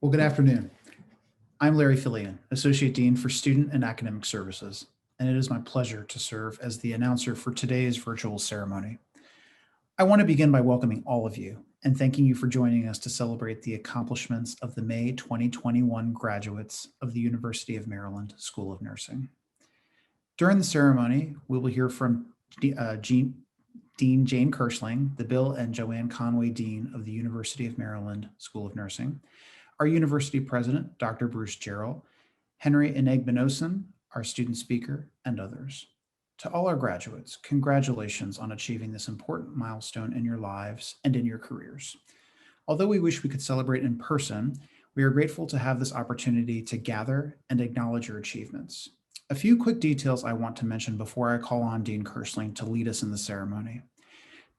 Well, good afternoon. I'm Larry Fillion, Associate Dean for Student and Academic Services, and it is my pleasure to serve as the announcer for today's virtual ceremony. I want to begin by welcoming all of you and thanking you for joining us to celebrate the accomplishments of the May 2021 graduates of the University of Maryland School of Nursing. During the ceremony, we will hear from Dean Jane Kirschling, the Bill and Joanne Conway Dean of the University of Maryland School of Nursing, our University President, Dr. Bruce Jarrell, Henry Enegbenoson, our student speaker, and others. To all our graduates, congratulations on achieving this important milestone in your lives and in your careers. Although we wish we could celebrate in person, we are grateful to have this opportunity to gather and acknowledge your achievements. A few quick details I want to mention before I call on Dean Kersling to lead us in the ceremony.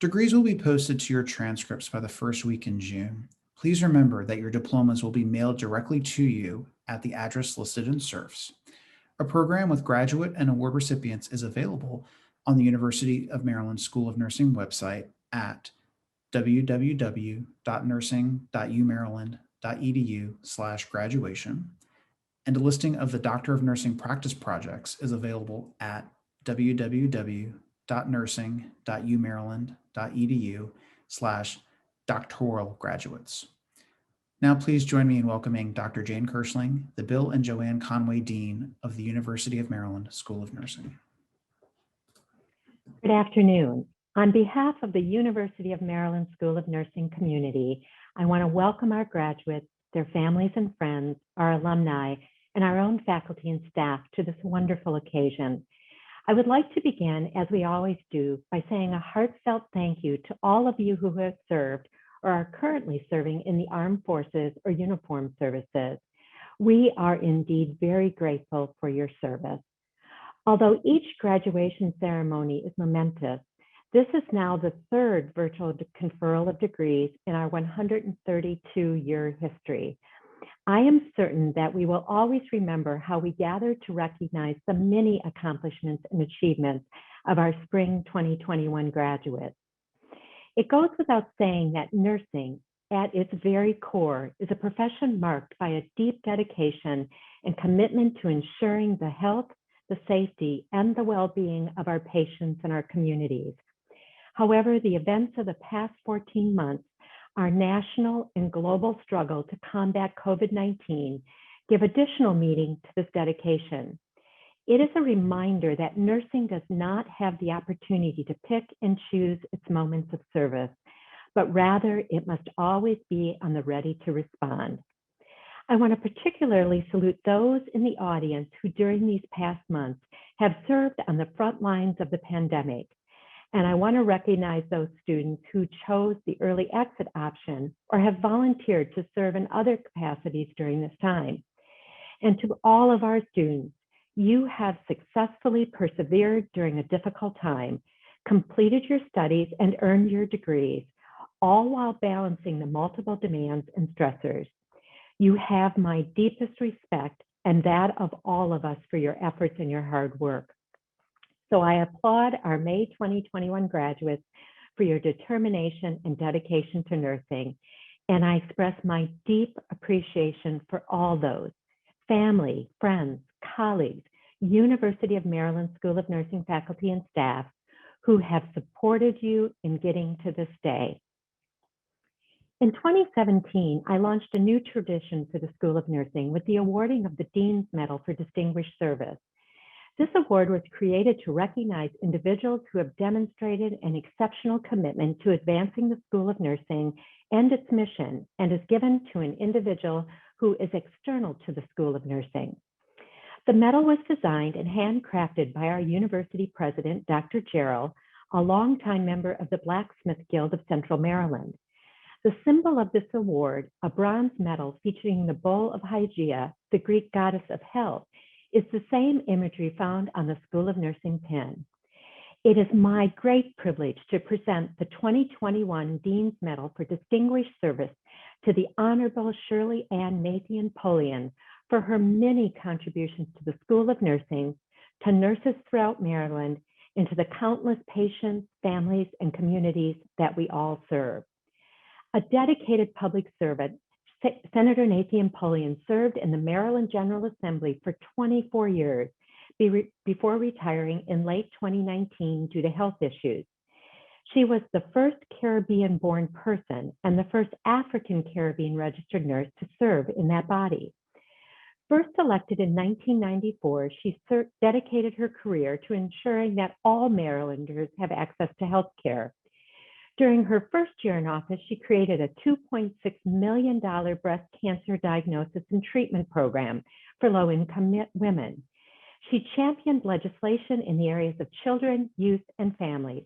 Degrees will be posted to your transcripts by the first week in June. Please remember that your diplomas will be mailed directly to you at the address listed in SERFs. A program with graduate and award recipients is available on the University of Maryland School of Nursing website at www.nursing.umaryland.edu/graduation. And a listing of the Doctor of Nursing practice projects is available at www.nursing.umaryland.edu/doctoral graduates. Now, please join me in welcoming Dr. Jane Kersling, the Bill and Joanne Conway Dean of the University of Maryland School of Nursing. Good afternoon. On behalf of the University of Maryland School of Nursing community, I want to welcome our graduates, their families and friends, our alumni, and our own faculty and staff to this wonderful occasion. I would like to begin, as we always do, by saying a heartfelt thank you to all of you who have served or are currently serving in the armed forces or uniformed services. We are indeed very grateful for your service. Although each graduation ceremony is momentous, this is now the third virtual conferral of degrees in our 132-year history. I am certain that we will always remember how we gathered to recognize the many accomplishments and achievements of our spring 2021 graduates. It goes without saying that nursing, at its very core, is a profession marked by a deep dedication and commitment to ensuring the health, the safety, and the well-being of our patients and our communities. However, the events of the past 14 months, our national and global struggle to combat COVID-19, give additional meaning to this dedication. It is a reminder that nursing does not have the opportunity to pick and choose its moments of service, but rather it must always be on the ready to respond. I want to particularly salute those in the audience who during these past months have served on the front lines of the pandemic. And I want to recognize those students who chose the early exit option or have volunteered to serve in other capacities during this time. And to all of our students, you have successfully persevered during a difficult time, completed your studies and earned your degrees, all while balancing the multiple demands and stressors. You have my deepest respect and that of all of us for your efforts and your hard work. So I applaud our May 2021 graduates for your determination and dedication to nursing. And I express my deep appreciation for all those family, friends, colleagues, University of Maryland School of Nursing faculty and staff who have supported you in getting to this day. In 2017, I launched a new tradition for the School of Nursing with the awarding of the Dean's Medal for Distinguished Service. This award was created to recognize individuals who have demonstrated an exceptional commitment to advancing the School of Nursing and its mission, and is given to an individual who is external to the School of Nursing. The medal was designed and handcrafted by our university president, Dr. Jarrell, a longtime member of the Blacksmith Guild of Central Maryland. The symbol of this award, a bronze medal featuring the bull of Hygeia, the Greek goddess of health, is the same imagery found on the School of Nursing pin. It is my great privilege to present the 2021 Dean's Medal for Distinguished Service to the Honorable Shirley Ann Nathan-Polian for her many contributions to the School of Nursing, to nurses throughout Maryland, and to the countless patients, families, and communities that we all serve. A dedicated public servant, Senator Nathan-Polian served in the Maryland General Assembly for 24 years before retiring in late 2019 due to health issues. She was the first Caribbean-born person and the first African Caribbean registered nurse to serve in that body. First elected in 1994, she dedicated her career to ensuring that all Marylanders have access to health care. During her first year in office, she created a $2.6 million breast cancer diagnosis and treatment program for low-income women. She championed legislation in the areas of children, youth, and families,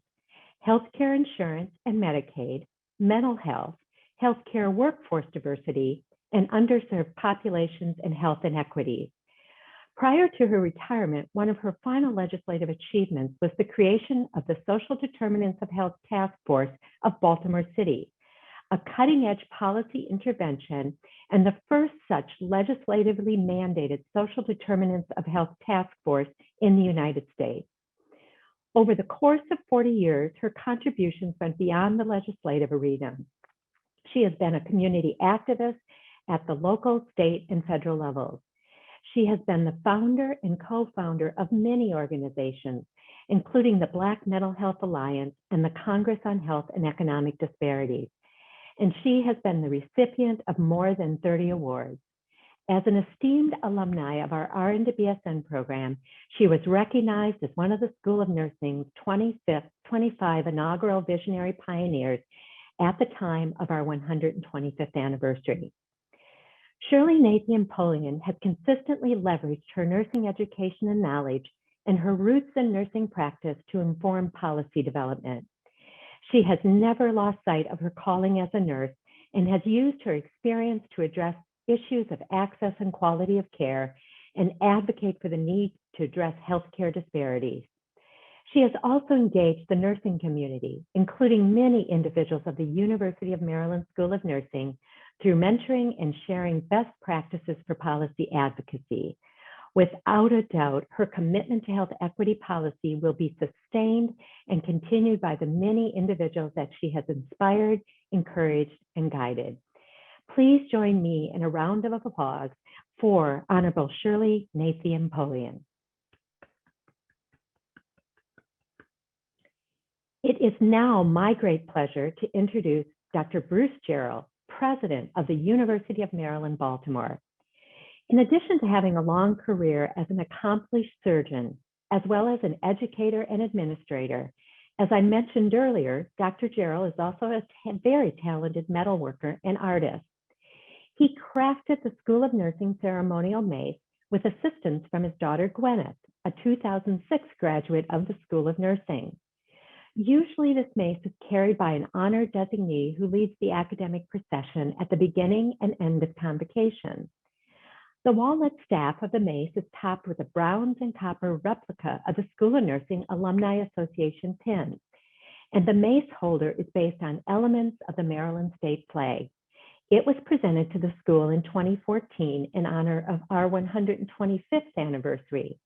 healthcare insurance and Medicaid, mental health, healthcare workforce diversity, and underserved populations and health inequities. Prior to her retirement, one of her final legislative achievements was the creation of the Social Determinants of Health Task Force of Baltimore City, a cutting-edge policy intervention and the first such legislatively mandated social determinants of health task force in the United States. Over the course of 40 years, her contributions went beyond the legislative arena. She has been a community activist at the local, state, and federal levels. She has been the founder and co-founder of many organizations, including the Black Mental Health Alliance and the Congress on Health and Economic Disparities. And she has been the recipient of more than 30 awards. As an esteemed alumni of our RN to BSN program, she was recognized as one of the School of Nursing's 25 inaugural visionary pioneers at the time of our 125th anniversary. Shirley Nathian-Polian has consistently leveraged her nursing education and knowledge and her roots in nursing practice to inform policy development. She has never lost sight of her calling as a nurse and has used her experience to address issues of access and quality of care and advocate for the need to address healthcare disparities. She has also engaged the nursing community, including many individuals of the University of Maryland School of Nursing, through mentoring and sharing best practices for policy advocacy. Without a doubt, her commitment to health equity policy will be sustained and continued by the many individuals that she has inspired, encouraged, and guided. Please join me in a round of applause for Honorable Shirley Nathian-Polian. It is now my great pleasure to introduce Dr. Bruce Jarrell, President of the University of Maryland, Baltimore. In addition to having a long career as an accomplished surgeon, as well as an educator and administrator, as I mentioned earlier, Dr. Jarrell is also a very talented metalworker and artist. He crafted the School of Nursing ceremonial mace with assistance from his daughter Gwyneth, a 2006 graduate of the School of Nursing. Usually this mace is carried by an honored designee who leads the academic procession at the beginning and end of convocation. The walnut staff of the mace is topped with a bronze and copper replica of the School of Nursing Alumni Association pin, and the mace holder is based on elements of the Maryland state flag. It was presented to the school in 2014 in honor of our 125th anniversary.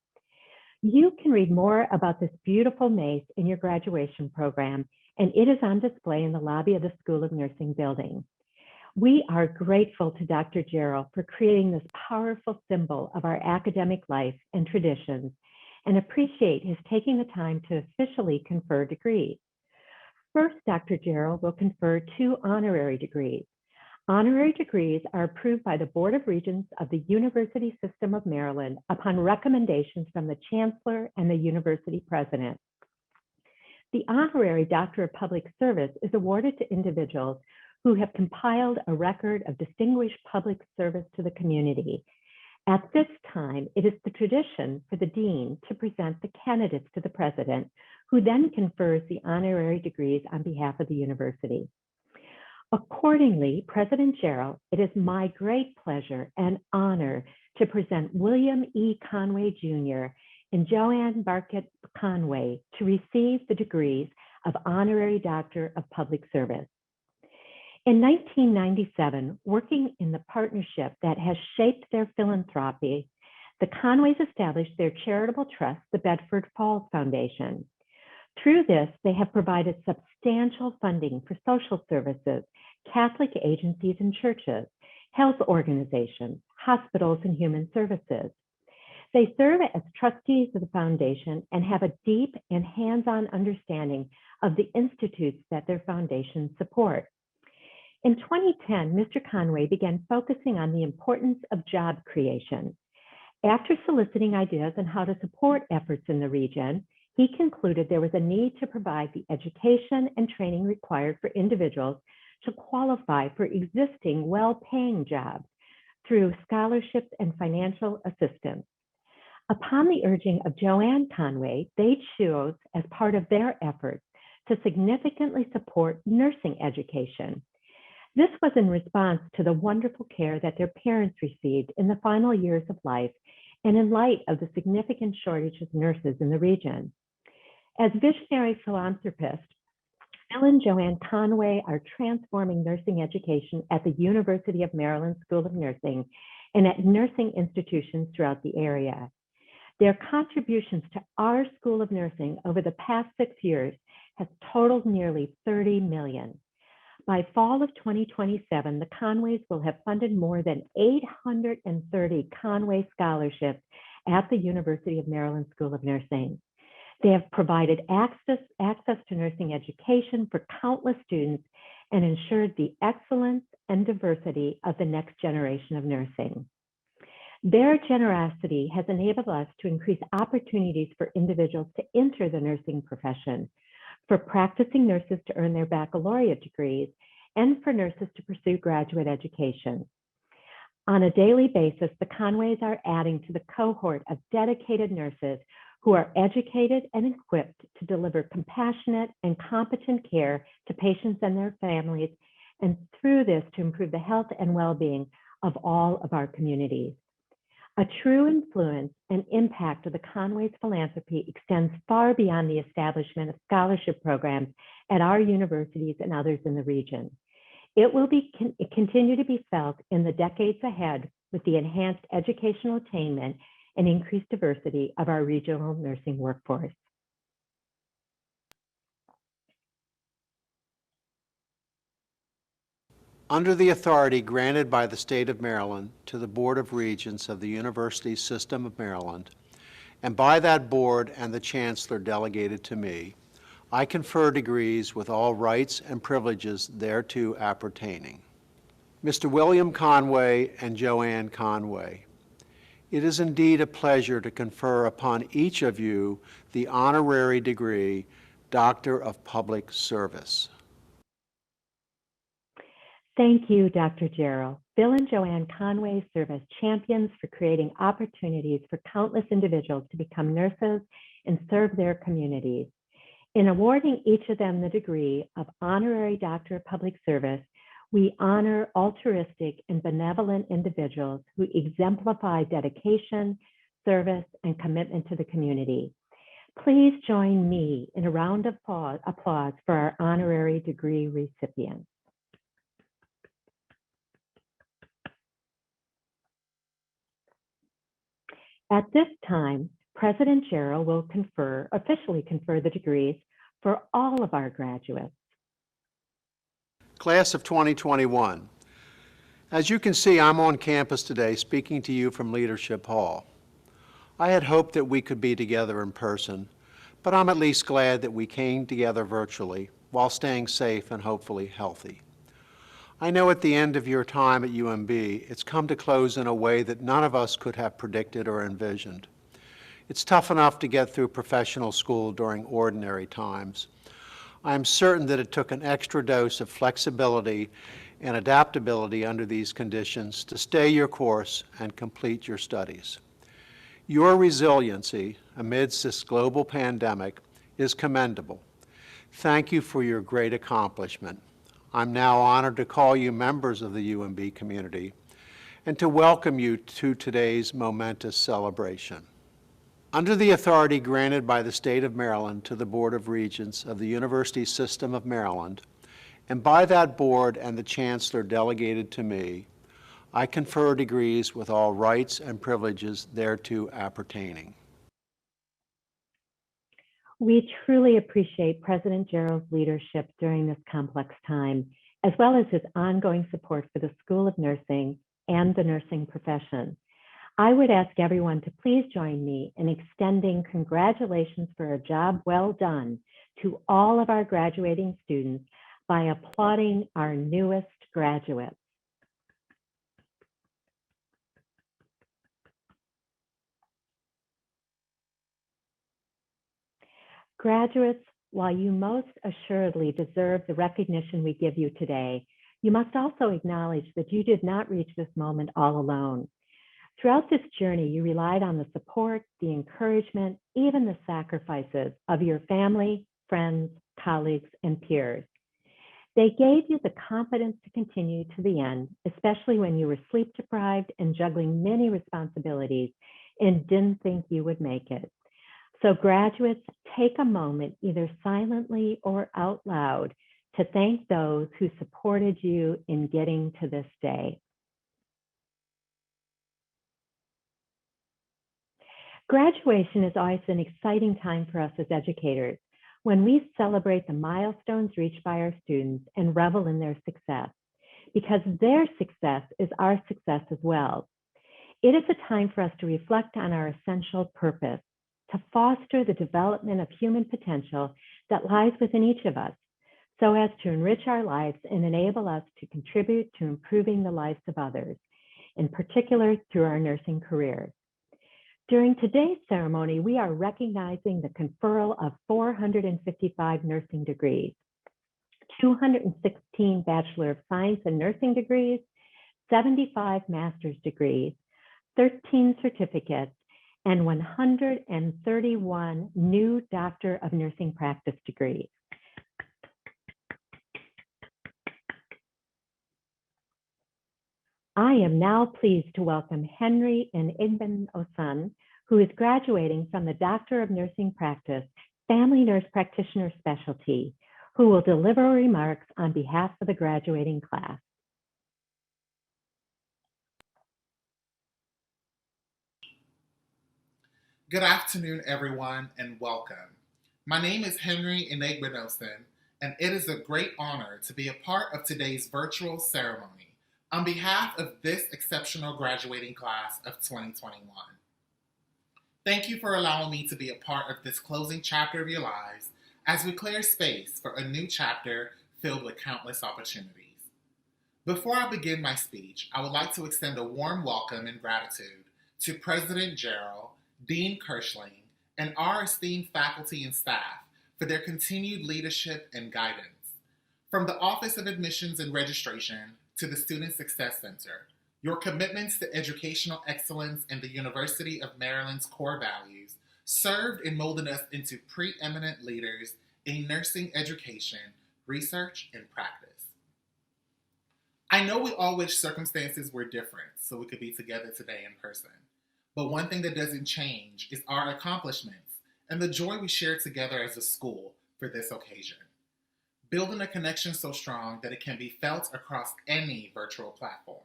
You can read more about this beautiful mace in your graduation program, and it is on display in the lobby of the School of Nursing building. We are grateful to Dr. Jarrell for creating this powerful symbol of our academic life and traditions, and appreciate his taking the time to officially confer degrees. First, Dr. Jarrell will confer 2 honorary degrees. Honorary degrees are approved by the Board of Regents of the University System of Maryland upon recommendations from the Chancellor and the University President. The Honorary Doctor of Public Service is awarded to individuals who have compiled a record of distinguished public service to the community. At this time, it is the tradition for the Dean to present the candidates to the President, who then confers the honorary degrees on behalf of the university. Accordingly, President Jarrell, it is my great pleasure and honor to present William E. Conway Jr. and Joanne Barkett Conway to receive the degrees of Honorary Doctor of Public Service. In 1997, working in the partnership that has shaped their philanthropy, the Conways established their charitable trust, the Bedford Falls Foundation. Through this, they have provided substantial funding for social services, Catholic agencies and churches, health organizations, hospitals, and human services. They serve as trustees of the foundation and have a deep and hands-on understanding of the institutes that their foundations support. In 2010, Mr. Conway began focusing on the importance of job creation. After soliciting ideas on how to support efforts in the region, he concluded there was a need to provide the education and training required for individuals to qualify for existing well-paying jobs through scholarships and financial assistance. Upon the urging of Joanne Conway, they chose, as part of their efforts, to significantly support nursing education. This was in response to the wonderful care that their parents received in the final years of life and in light of the significant shortage of nurses in the region. As visionary philanthropists, Bill and Joanne Conway are transforming nursing education at the University of Maryland School of Nursing and at nursing institutions throughout the area. Their contributions to our School of Nursing over the past 6 years has totaled nearly $30 million. By fall of 2027, the Conways will have funded more than 830 Conway scholarships at the University of Maryland School of Nursing. They have provided access to nursing education for countless students and ensured the excellence and diversity of the next generation of nursing. Their generosity has enabled us to increase opportunities for individuals to enter the nursing profession, for practicing nurses to earn their baccalaureate degrees, and for nurses to pursue graduate education. On a daily basis, the Conways are adding to the cohort of dedicated nurses who are educated and equipped to deliver compassionate and competent care to patients and their families, and through this to improve the health and well-being of all of our communities. A true influence and impact of the Conway's philanthropy extends far beyond the establishment of scholarship programs at our universities and others in the region. It will continue to be felt in the decades ahead with the enhanced educational attainment and increased diversity of our regional nursing workforce. Under the authority granted by the State of Maryland to the Board of Regents of the University System of Maryland, and by that board and the Chancellor delegated to me, I confer degrees with all rights and privileges thereto appertaining. Mr. William Conway and Joanne Conway, it is indeed a pleasure to confer upon each of you the honorary degree, Doctor of Public Service. Thank you, Dr. Jarrell. Bill and Joanne Conway serve as champions for creating opportunities for countless individuals to become nurses and serve their communities. In awarding each of them the degree of Honorary Doctor of Public Service, we honor altruistic and benevolent individuals who exemplify dedication, service, and commitment to the community. Please join me in a round of applause for our honorary degree recipients. At this time, President Jarrell will officially confer the degrees for all of our graduates. Class of 2021. As you can see, I'm on campus today speaking to you from Leadership Hall. I had hoped that we could be together in person, but I'm at least glad that we came together virtually while staying safe and hopefully healthy. I know at the end of your time at UMB, it's come to close in a way that none of us could have predicted or envisioned. It's tough enough to get through professional school during ordinary times. I'm certain that it took an extra dose of flexibility and adaptability under these conditions to stay your course and complete your studies. Your resiliency amidst this global pandemic is commendable. Thank you for your great accomplishment. I'm now honored to call you members of the UMB community and to welcome you to today's momentous celebration. Under the authority granted by the State of Maryland to the Board of Regents of the University System of Maryland, and by that board and the Chancellor delegated to me, I confer degrees with all rights and privileges thereto appertaining. We truly appreciate President Jarrell's leadership during this complex time, as well as his ongoing support for the School of Nursing and the nursing profession. I would ask everyone to please join me in extending congratulations for a job well done to all of our graduating students by applauding our newest graduates. Graduates, while you most assuredly deserve the recognition we give you today, you must also acknowledge that you did not reach this moment all alone. Throughout this journey, you relied on the support, the encouragement, even the sacrifices of your family, friends, colleagues, and peers. They gave you the confidence to continue to the end, especially when you were sleep deprived and juggling many responsibilities, and didn't think you would make it. So graduates, take a moment, either silently or out loud, to thank those who supported you in getting to this day. Graduation is always an exciting time for us as educators, when we celebrate the milestones reached by our students and revel in their success, because their success is our success as well. It is a time for us to reflect on our essential purpose, to foster the development of human potential that lies within each of us, so as to enrich our lives and enable us to contribute to improving the lives of others, in particular through our nursing careers. During today's ceremony, we are recognizing the conferral of 455 nursing degrees, 216 Bachelor of Science in Nursing degrees, 75 master's degrees, 13 certificates, and 131 new Doctor of Nursing Practice degrees. I am now pleased to welcome Henry Enigben Osun, who is graduating from the Doctor of Nursing Practice, Family Nurse Practitioner Specialty, who will deliver remarks on behalf of the graduating class. Good afternoon, everyone, and welcome. My name is Henry Enigben Osun, and it is a great honor to be a part of today's virtual ceremony on behalf of this exceptional graduating class of 2021. Thank you for allowing me to be a part of this closing chapter of your lives as we clear space for a new chapter filled with countless opportunities. Before I begin my speech, I would like to extend a warm welcome and gratitude to President Gerald, Dean Kirschling, and our esteemed faculty and staff for their continued leadership and guidance. From the Office of Admissions and Registration to the Student Success Center, your commitments to educational excellence and the University of Maryland's core values served in molding us into preeminent leaders in nursing education, research, and practice. I know we all wish circumstances were different so we could be together today in person. But one thing that doesn't change is our accomplishments and the joy we share together as a school for this occasion. Building a connection so strong that it can be felt across any virtual platform.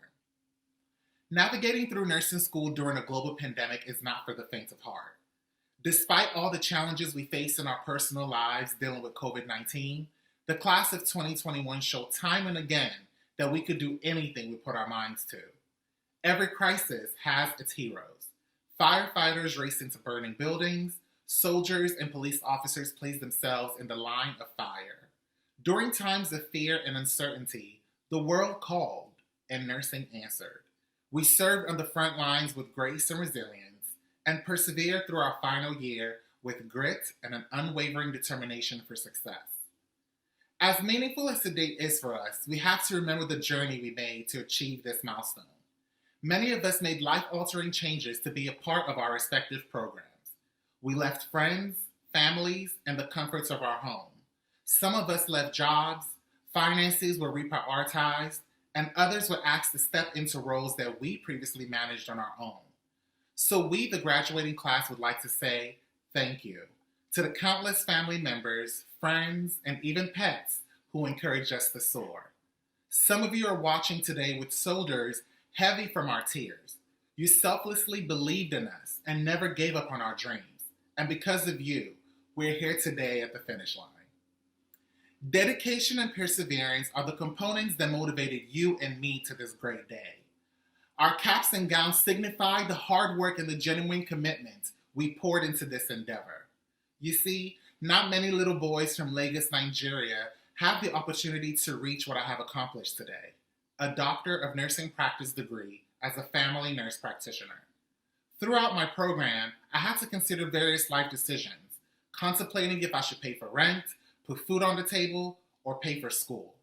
Navigating through nursing school during a global pandemic is not for the faint of heart. Despite all the challenges we face in our personal lives dealing with COVID-19, the class of 2021 showed time and again that we could do anything we put our minds to. Every crisis has its heroes. Firefighters race into burning buildings, soldiers and police officers place themselves in the line of fire. During times of fear and uncertainty, the world called and nursing answered. We served on the front lines with grace and resilience and persevered through our final year with grit and an unwavering determination for success. As meaningful as today is for us, we have to remember the journey we made to achieve this milestone. Many of us made life-altering changes to be a part of our respective programs. We left friends, families, and the comforts of our home. Some of us left jobs, finances were reprioritized, and others were asked to step into roles that we previously managed on our own. So we, the graduating class, would like to say thank you to the countless family members, friends, and even pets who encouraged us to soar. Some of you are watching today with shoulders heavy from our tears. You selflessly believed in us and never gave up on our dreams. And because of you, we're here today at the finish line. Dedication and perseverance are the components that motivated you and me to this great day. Our caps and gowns signify the hard work and the genuine commitment we poured into this endeavor. You see, not many little boys from Lagos, Nigeria have the opportunity to reach what I have accomplished today, a Doctor of Nursing Practice degree as a family nurse practitioner. Throughout my program, I had to consider various life decisions, contemplating if I should pay for rent, put food on the table, or pay for school.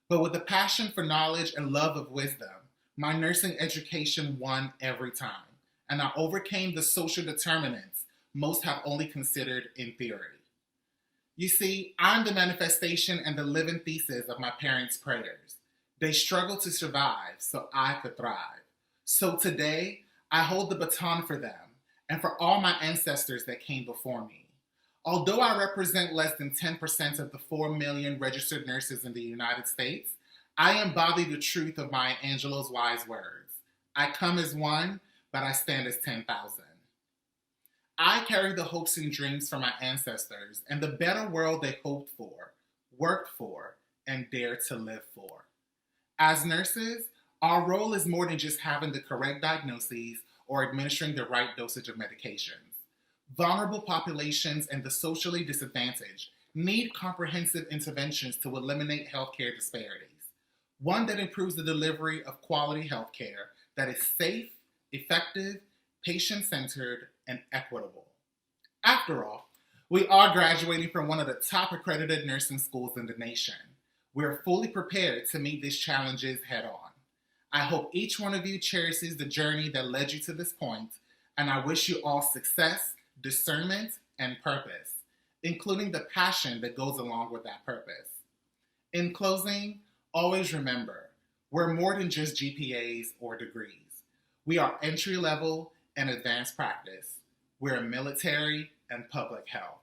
But with a passion for knowledge and love of wisdom, my nursing education won every time, and I overcame the social determinants most have only considered in theory. You see, I'm the manifestation and the living thesis of my parents' prayers. They struggled to survive so I could thrive. So today, I hold the baton for them and for all my ancestors that came before me. Although I represent less than 10% of the 4 million registered nurses in the United States, I embody the truth of Maya Angelou's wise words. I come as one, but I stand as 10,000. I carry the hopes and dreams from my ancestors and the better world they hoped for, worked for, and dared to live for. As nurses, our role is more than just having the correct diagnoses or administering the right dosage of medications. Vulnerable populations and the socially disadvantaged need comprehensive interventions to eliminate healthcare disparities. One that improves the delivery of quality healthcare that is safe, effective, patient-centered, and equitable. After all, we are graduating from one of the top accredited nursing schools in the nation. We are fully prepared to meet these challenges head on. I hope each one of you cherishes the journey that led you to this point, and I wish you all success, discernment, and purpose, including the passion that goes along with that purpose. In closing, always remember, we're more than just GPAs or degrees. We are entry-level and advanced practice. We're military and public health.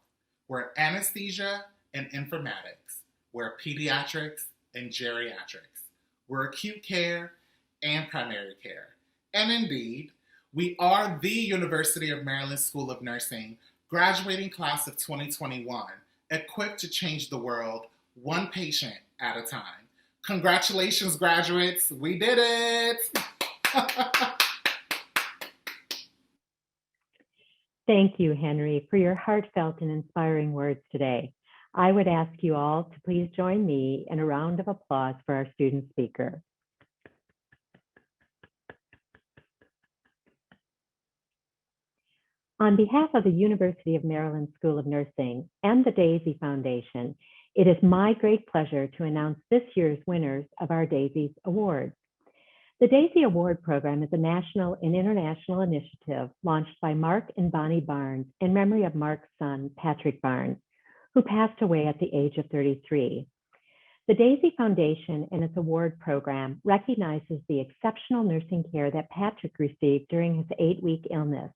We're anesthesia and informatics. We're pediatrics and geriatrics. We're acute care and primary care. And indeed, we are the University of Maryland School of Nursing, graduating class of 2021, equipped to change the world one patient at a time. Congratulations, graduates. We did it. Thank you, Henry, for your heartfelt and inspiring words today. I would ask you all to please join me in a round of applause for our student speaker. On behalf of the University of Maryland School of Nursing and the DAISY Foundation, it is my great pleasure to announce this year's winners of our DAISY Awards. The DAISY Award Program is a national and international initiative launched by Mark and Bonnie Barnes in memory of Mark's son, Patrick Barnes, who passed away at the age of 33. The DAISY Foundation and its award program recognizes the exceptional nursing care that Patrick received during his 8-week illness,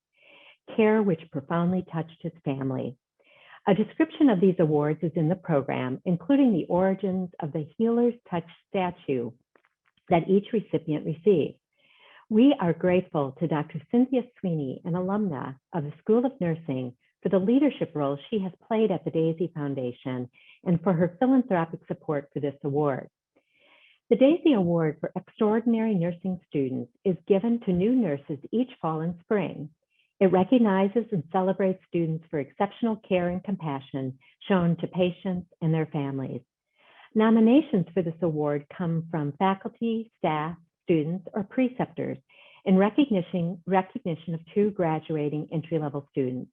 care which profoundly touched his family. A description of these awards is in the program, including the origins of the Healer's Touch statue that each recipient received. We are grateful to Dr. Cynthia Sweeney, an alumna of the School of Nursing, for the leadership role she has played at the DAISY Foundation and for her philanthropic support for this award. The DAISY Award for Extraordinary Nursing Students is given to new nurses each fall and spring. It recognizes and celebrates students for exceptional care and compassion shown to patients and their families. Nominations for this award come from faculty, staff, students, or preceptors in recognition of 2 graduating entry-level students.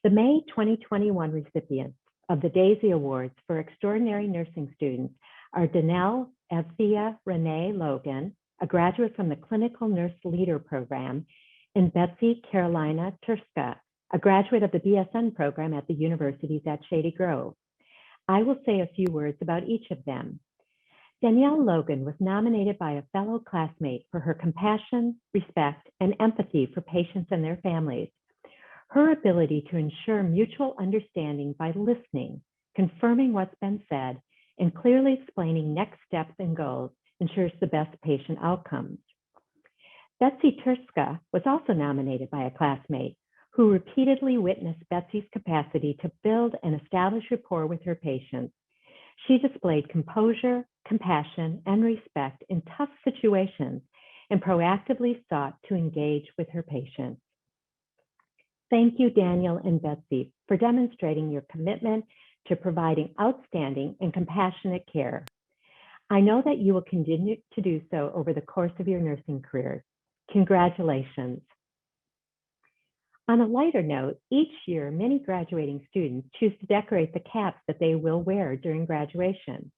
The May 2021 recipients of the DAISY Awards for Extraordinary Nursing Students are Danelle Evthea Renee Logan, a graduate from the Clinical Nurse Leader Program, and Betsy Carolina Turska, a graduate of the BSN program at the universities at Shady Grove. I will say a few words about each of them. Danielle Logan was nominated by a fellow classmate for her compassion, respect, and empathy for patients and their families. Her ability to ensure mutual understanding by listening, confirming what's been said, and clearly explaining next steps and goals ensures the best patient outcomes. Betsy Turska was also nominated by a classmate who repeatedly witnessed Betsy's capacity to build and establish rapport with her patients. She displayed composure, compassion, and respect in tough situations and proactively sought to engage with her patients. Thank you, Daniel and Betsy, for demonstrating your commitment to providing outstanding and compassionate care. I know that you will continue to do so over the course of your nursing careers. Congratulations. On a lighter note, each year, many graduating students choose to decorate the caps that they will wear during graduation.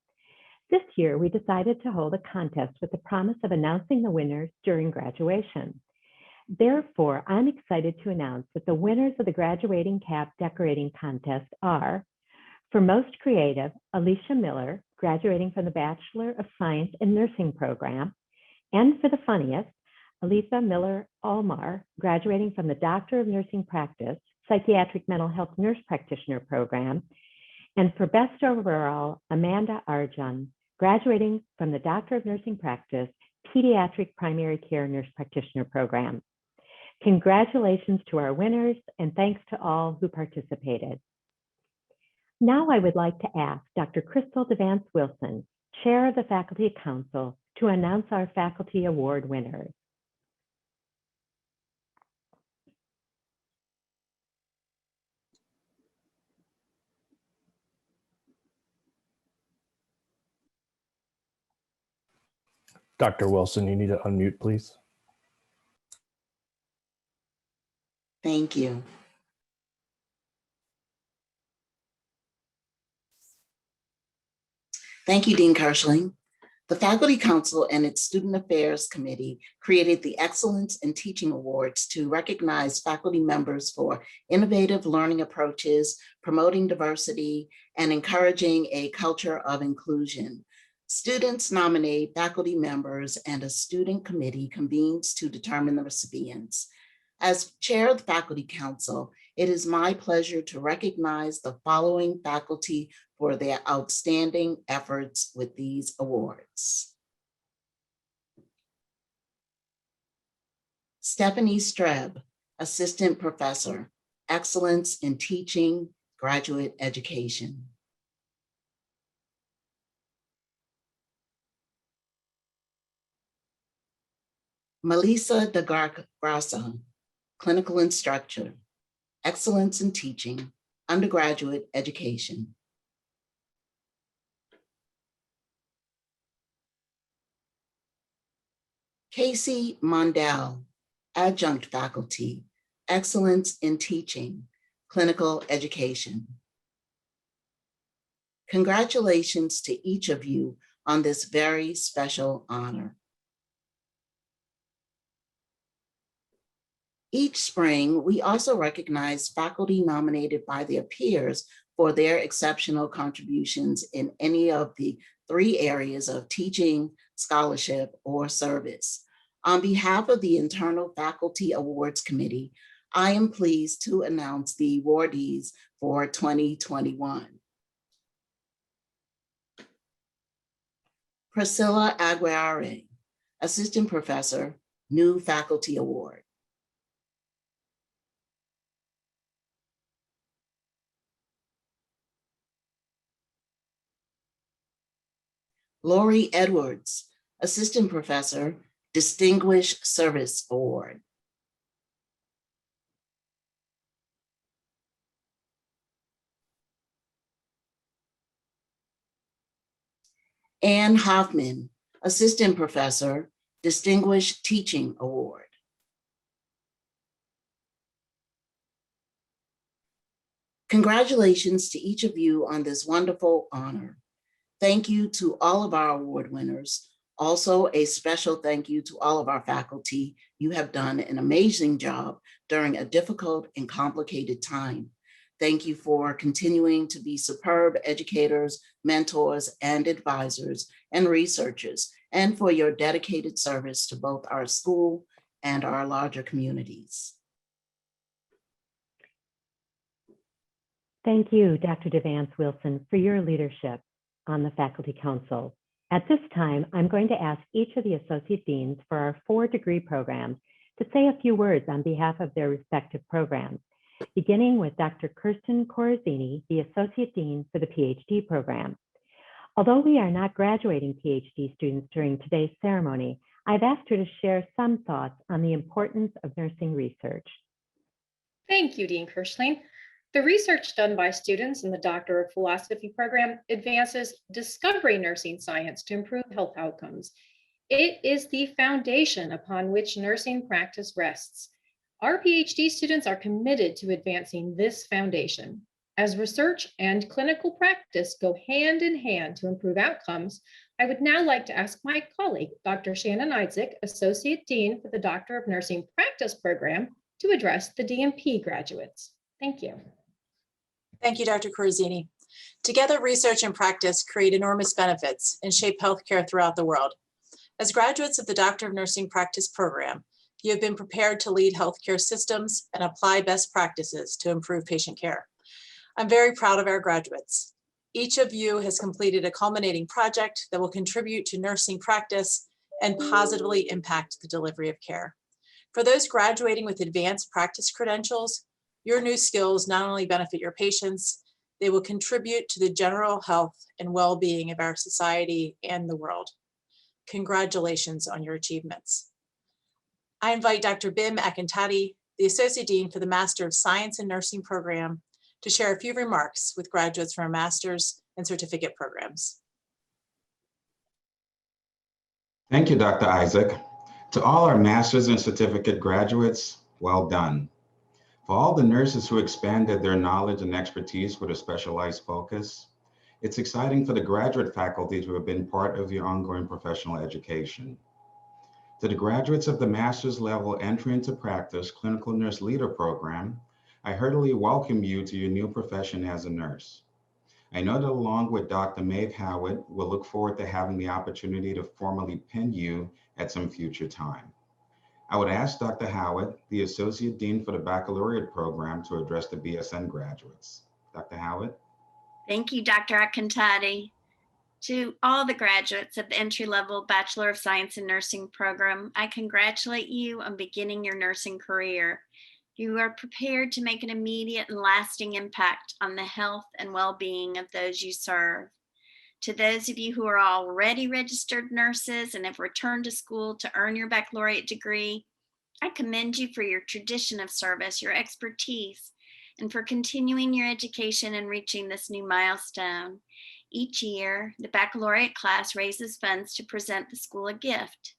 This year, we decided to hold a contest with the promise of announcing the winners during graduation. Therefore, I'm excited to announce that the winners of the graduating cap decorating contest are, for Most Creative, Alicia Miller, graduating from the Bachelor of Science in Nursing program, and for the funniest, Elisa Miller Almar, graduating from the Doctor of Nursing Practice, Psychiatric Mental Health Nurse Practitioner Program. And for Best Overall, Amanda Arjun, graduating from the Doctor of Nursing Practice, Pediatric Primary Care Nurse Practitioner Program. Congratulations to our winners, and thanks to all who participated. Now I would like to ask Dr. Crystal DeVance Wilson, Chair of the Faculty Council, to announce our Faculty Award winners. Dr. Wilson, you need to unmute, please. Thank you. Thank you, Dean Kirschling. The Faculty Council and its Student Affairs Committee created the Excellence in Teaching Awards to recognize faculty members for innovative learning approaches, promoting diversity, and encouraging a culture of inclusion. Students nominate faculty members and a student committee convenes to determine the recipients. As chair of the Faculty Council, it is my pleasure to recognize the following faculty for their outstanding efforts with these awards. Stephanie Streb, Assistant Professor, Excellence in Teaching, Graduate Education. Melissa DeGrasso, Clinical Instructor, Excellence in Teaching, Undergraduate Education. Casey Mondell, Adjunct Faculty, Excellence in Teaching, Clinical Education. Congratulations to each of you on this very special honor. Each spring, we also recognize faculty nominated by their peers for their exceptional contributions in any of the 3 areas of teaching, scholarship, or service. On behalf of the Internal Faculty Awards Committee, I am pleased to announce the awardees for 2021. Priscilla Aguirre, Assistant Professor, New Faculty Award. Lori Edwards, Assistant Professor, Distinguished Service Award. Ann Hoffman, Assistant Professor, Distinguished Teaching Award. Congratulations to each of you on this wonderful honor. Thank you to all of our award winners. Also, a special thank you to all of our faculty. You have done an amazing job during a difficult and complicated time. Thank you for continuing to be superb educators, mentors, and advisors and researchers, and for your dedicated service to both our school and our larger communities. Thank you, Dr. DeVance Wilson, for your leadership on the Faculty Council. At this time, I'm going to ask each of the Associate Deans for our 4 degree programs to say a few words on behalf of their respective programs, beginning with Dr. Kirsten Corazzini, the Associate Dean for the PhD program. Although we are not graduating PhD students during today's ceremony, I've asked her to share some thoughts on the importance of nursing research. Thank you, Dean Kirschling. The research done by students in the Doctor of Philosophy program advances discovery nursing science to improve health outcomes. It is the foundation upon which nursing practice rests. Our PhD students are committed to advancing this foundation. As research and clinical practice go hand in hand to improve outcomes, I would now like to ask my colleague, Dr. Shannon Idzik, Associate Dean for the Doctor of Nursing Practice program, to address the DNP graduates. Thank you. Thank you, Dr. Corazzini. Together, research and practice create enormous benefits and shape healthcare throughout the world. As graduates of the Doctor of Nursing Practice program, you have been prepared to lead healthcare systems and apply best practices to improve patient care. I'm very proud of our graduates. Each of you has completed a culminating project that will contribute to nursing practice and positively impact the delivery of care. For those graduating with advanced practice credentials, your new skills not only benefit your patients, they will contribute to the general health and well-being of our society and the world. Congratulations on your achievements. I invite Dr. Bim Akintadi, the Associate Dean for the Master of Science in Nursing program, to share a few remarks with graduates from our master's and certificate programs. Thank you, Dr. Isaac. To all our master's and certificate graduates, well done. For all the nurses who expanded their knowledge and expertise with a specialized focus, it's exciting for the graduate faculty who have been part of your ongoing professional education. To the graduates of the master's level entry into practice clinical nurse leader program, I heartily welcome you to your new profession as a nurse. I know that along with Dr. Maeve Howard, we'll look forward to having the opportunity to formally pin you at some future time. I would ask Dr. Howard, the Associate Dean for the Baccalaureate program, to address the BSN graduates. Dr. Howard. Thank you, Dr. Akintadi. To all the graduates of the entry-level Bachelor of Science in Nursing program, I congratulate you on beginning your nursing career. You are prepared to make an immediate and lasting impact on the health and well-being of those you serve. To those of you who are already registered nurses and have returned to school to earn your baccalaureate degree, I commend you for your tradition of service, your expertise, and for continuing your education and reaching this new milestone. Each year, the baccalaureate class raises funds to present the school a gift.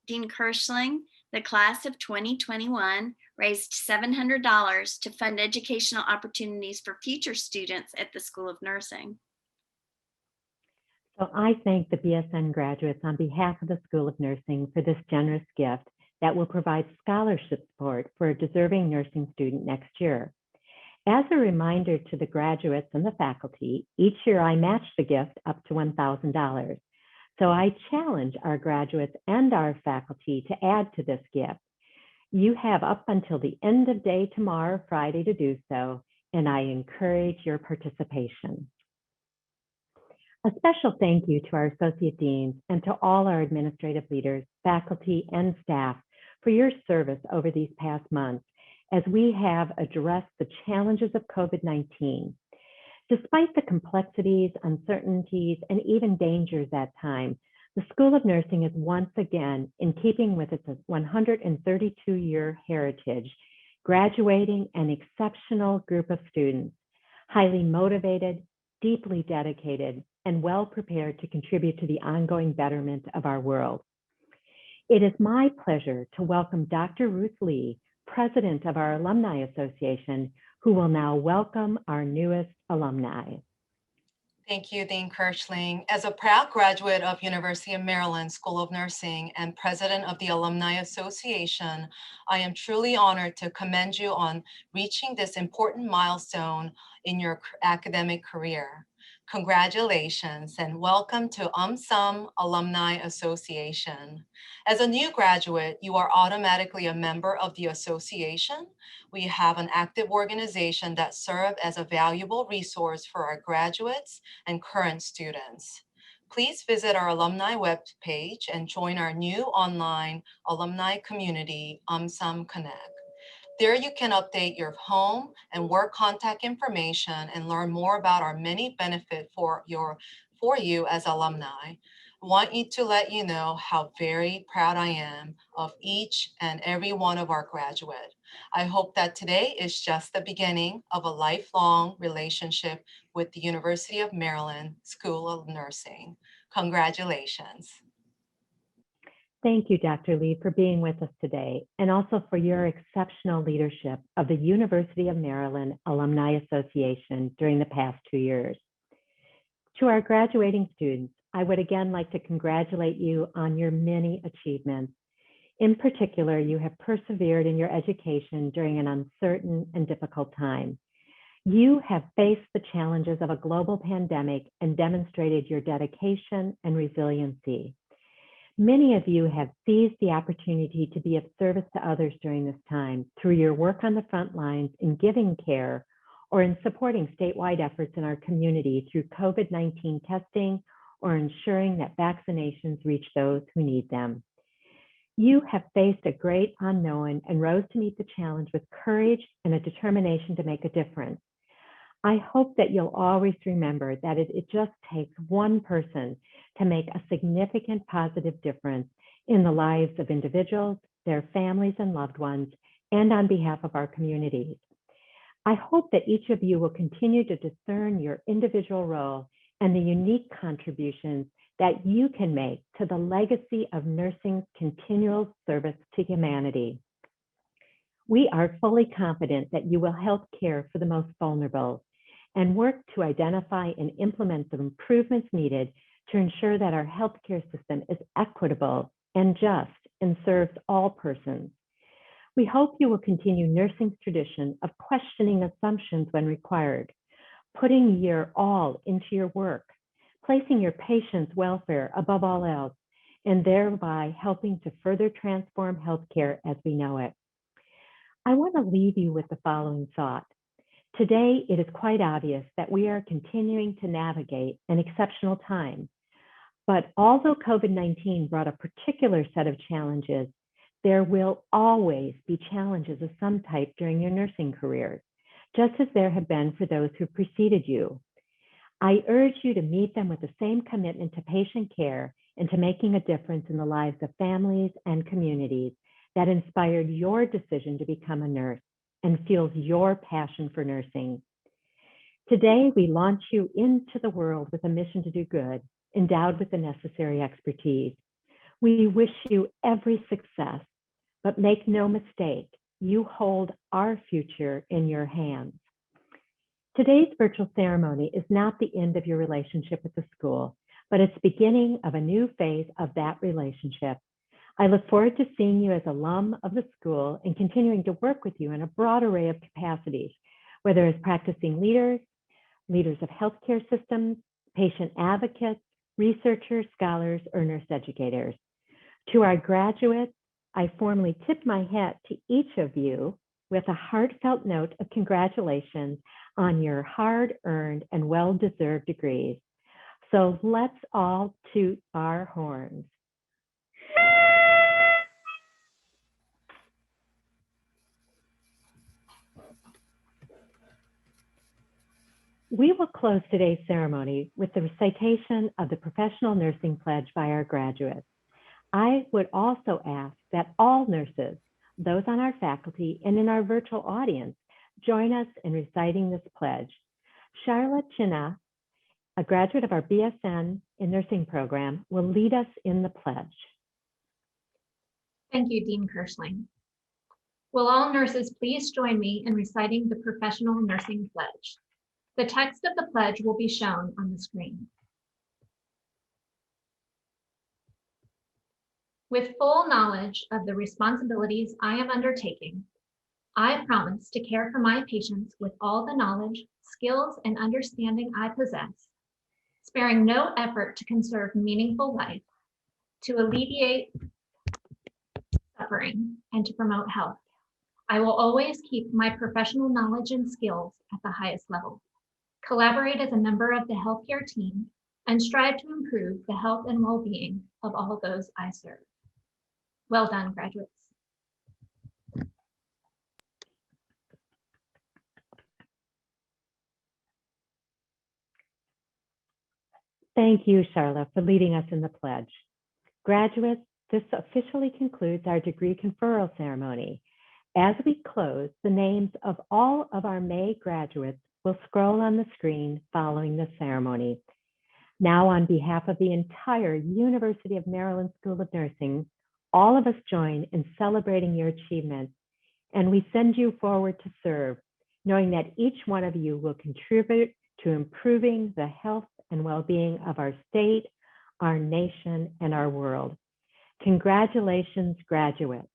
Dean Kirschling, the class of 2021, raised $700 to fund educational opportunities for future students at the School of Nursing. So I thank the BSN graduates on behalf of the School of Nursing for this generous gift that will provide scholarship support for a deserving nursing student next year. As a reminder to the graduates and the faculty, each year I match the gift up to $1,000. So I challenge our graduates and our faculty to add to this gift. You have up until the end of day tomorrow, Friday, to do so, and I encourage your participation. A special thank you to our associate deans and to all our administrative leaders, faculty, and staff for your service over these past months as we have addressed the challenges of COVID-19. Despite the complexities, uncertainties, and even dangers at times, the School of Nursing is once again, in keeping with its 132-year heritage, graduating an exceptional group of students, highly motivated, deeply dedicated, and well prepared to contribute to the ongoing betterment of our world. It is my pleasure to welcome Dr. Ruth Lee, President of our Alumni Association, who will now welcome our newest alumni. Thank you, Dean Kirschling. As a proud graduate of University of Maryland School of Nursing and president of the Alumni Association, I am truly honored to commend you on reaching this important milestone in your academic career. Congratulations and welcome to UMSUM Alumni Association. As a new graduate, you are automatically a member of the association. We have an active organization that serves as a valuable resource for our graduates and current students. Please visit our alumni webpage and join our new online alumni community, UMSUM Connect. There you can update your home and work contact information and learn more about our many benefits for you as alumni. I want to let you know how very proud I am of each and every one of our graduates. I hope that today is just the beginning of a lifelong relationship with the University of Maryland School of Nursing. Congratulations. Thank you, Dr. Lee, for being with us today, and also for your exceptional leadership of the University of Maryland Alumni Association during the past 2 years. To our graduating students, I would again like to congratulate you on your many achievements. In particular, you have persevered in your education during an uncertain and difficult time. You have faced the challenges of a global pandemic and demonstrated your dedication and resiliency. Many of you have seized the opportunity to be of service to others during this time through your work on the front lines in giving care or in supporting statewide efforts in our community through COVID-19 testing or ensuring that vaccinations reach those who need them. You have faced a great unknown and rose to meet the challenge with courage and a determination to make a difference. I hope that you'll always remember that it just takes one person to make a significant positive difference in the lives of individuals, their families and loved ones, and on behalf of our communities. I hope that each of you will continue to discern your individual role and the unique contributions that you can make to the legacy of nursing's continual service to humanity. We are fully confident that you will help care for the most vulnerable and work to identify and implement the improvements needed to ensure that our healthcare system is equitable and just and serves all persons. We hope you will continue nursing's tradition of questioning assumptions when required, putting your all into your work, placing your patients' welfare above all else, and thereby helping to further transform healthcare as we know it. I want to leave you with the following thought. Today, it is quite obvious that we are continuing to navigate an exceptional time. But although COVID-19 brought a particular set of challenges, there will always be challenges of some type during your nursing careers, just as there have been for those who preceded you. I urge you to meet them with the same commitment to patient care and to making a difference in the lives of families and communities that inspired your decision to become a nurse and fuels your passion for nursing. Today, we launch you into the world with a mission to do good, endowed with the necessary expertise. We wish you every success, but make no mistake, you hold our future in your hands. Today's virtual ceremony is not the end of your relationship with the school, but it's the beginning of a new phase of that relationship. I look forward to seeing you as alum of the school and continuing to work with you in a broad array of capacities, whether as practicing leaders, leaders of healthcare systems, patient advocates, researchers, scholars, or nurse educators. To our graduates, I formally tip my hat to each of you with a heartfelt note of congratulations on your hard-earned and well-deserved degrees. So let's all toot our horns. We will close today's ceremony with the recitation of the Professional Nursing Pledge by our graduates. I would also ask that all nurses, those on our faculty and in our virtual audience, join us in reciting this pledge. Charlotte China, a graduate of our BSN in Nursing program, will lead us in the pledge. Thank you, Dean Kirschling. Will all nurses please join me in reciting the Professional Nursing Pledge? The text of the pledge will be shown on the screen. With full knowledge of the responsibilities I am undertaking, I promise to care for my patients with all the knowledge, skills, and understanding I possess, sparing no effort to conserve meaningful life, to alleviate suffering, and to promote health. I will always keep my professional knowledge and skills at the highest level, collaborate as a member of the healthcare team, and strive to improve the health and well-being of all those I serve. Well done, graduates. Thank you, Charlotte, for leading us in the pledge. Graduates, this officially concludes our degree conferral ceremony. As we close, the names of all of our May graduates will scroll on the screen following the ceremony. Now, on behalf of the entire University of Maryland School of Nursing, all of us join in celebrating your achievements, and we send you forward to serve, knowing that each one of you will contribute to improving the health and well-being of our state, our nation, and our world. Congratulations, graduates.